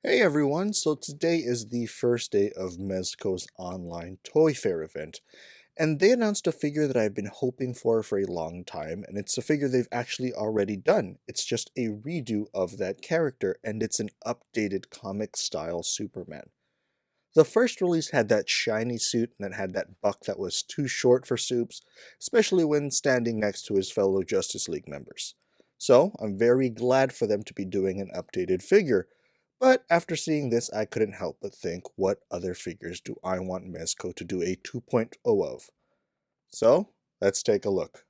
Hey everyone, so today is the first day of Mezco's online toy fair event, and they announced a figure that I've been hoping for a long time, and it's a figure they've actually already done. It's just a redo of that character, and it's an updated comic-style Superman. The first release had that shiny suit and it had that buck that was too short for Supes, especially when standing next to his fellow Justice League members. So, I'm very glad for them to be doing an updated figure, but after seeing this I couldn't help but think, what other figures do I want Mezco to do a 2.0 of? So, let's take a look.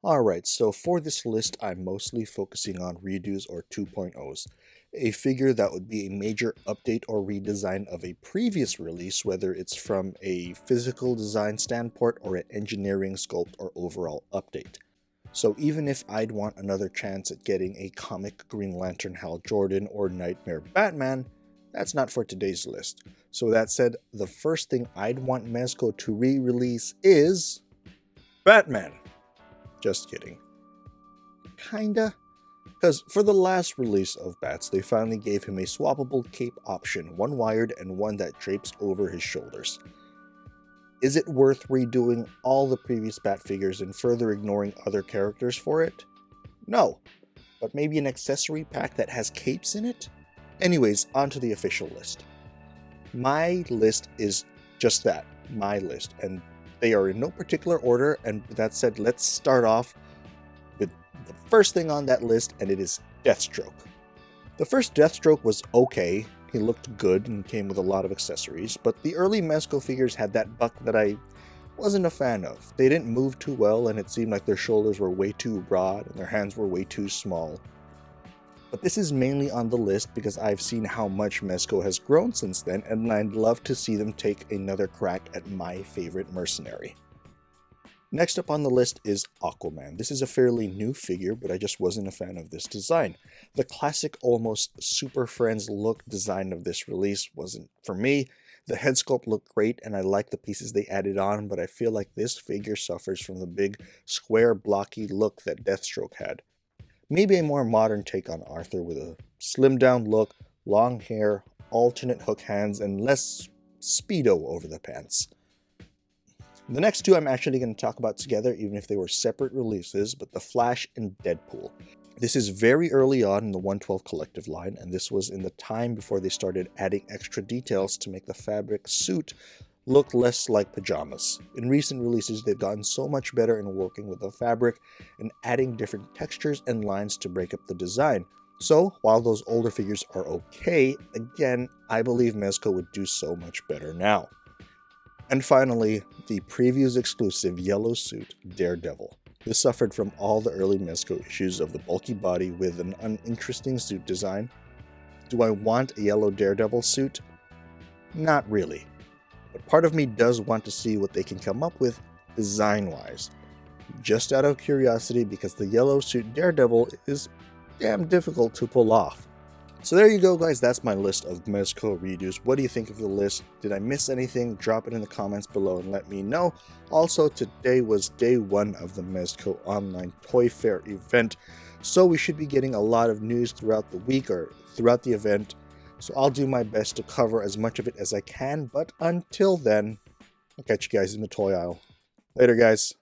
Alright, so for this list, I'm mostly focusing on redos or 2.0s. A figure that would be a major update or redesign of a previous release, whether it's from a physical design standpoint or an engineering, sculpt, or overall update. So even if I'd want another chance at getting a comic Green Lantern Hal Jordan or Nightmare Batman, that's not for today's list. So that said, the first thing I'd want Mezco to re-release is Batman. Just kidding. Kinda. Because for the last release of Bats, they finally gave him a swappable cape option, one wired and one that drapes over his shoulders. Is it worth redoing all the previous Bat figures and further ignoring other characters for it? No. But maybe an accessory pack that has capes in it? Anyways, onto the official list. My list is just that, my list, and they are in no particular order, and with that said, let's start off with the first thing on that list, and it is Deathstroke. The first Deathstroke was okay, he looked good and came with a lot of accessories, but the early Mezco figures had that buck that I wasn't a fan of. They didn't move too well, and it seemed like their shoulders were way too broad and their hands were way too small. But this is mainly on the list because I've seen how much Mezco has grown since then, and I'd love to see them take another crack at my favorite mercenary. Next up on the list is Aquaman. This is a fairly new figure, but I just wasn't a fan of this design. The classic, almost Super Friends look design of this release wasn't for me. The head sculpt looked great, and I like the pieces they added on, but I feel like this figure suffers from the big, square, blocky look that Deathstroke had. Maybe a more modern take on Arthur with a slimmed down look, long hair, alternate hook hands, and less speedo over the pants. The next two I'm actually going to talk about together, even if they were separate releases, but The Flash and Deadpool. This is very early on in the 112 Collective line, and this was in the time before they started adding extra details to make the fabric suit look less like pajamas. In recent releases, they've gotten so much better in working with the fabric and adding different textures and lines to break up the design. So, while those older figures are okay, again, I believe Mezco would do so much better now. And finally, the previews exclusive yellow suit, Daredevil. This suffered from all the early Mezco issues of the bulky body with an uninteresting suit design. Do I want a yellow Daredevil suit? Not really. But part of me does want to see what they can come up with design-wise. Just out of curiosity, because the yellow suit Daredevil is damn difficult to pull off. So there you go, guys, that's my list of Mezco redos. What do you think of the list? Did I miss anything? Drop it in the comments below and let me know. Also, today was day one of the Mezco online toy fair event, so we should be getting a lot of news throughout the week or throughout the event. So I'll do my best to cover as much of it as I can, but until then, I'll catch you guys in the toy aisle. Later, guys.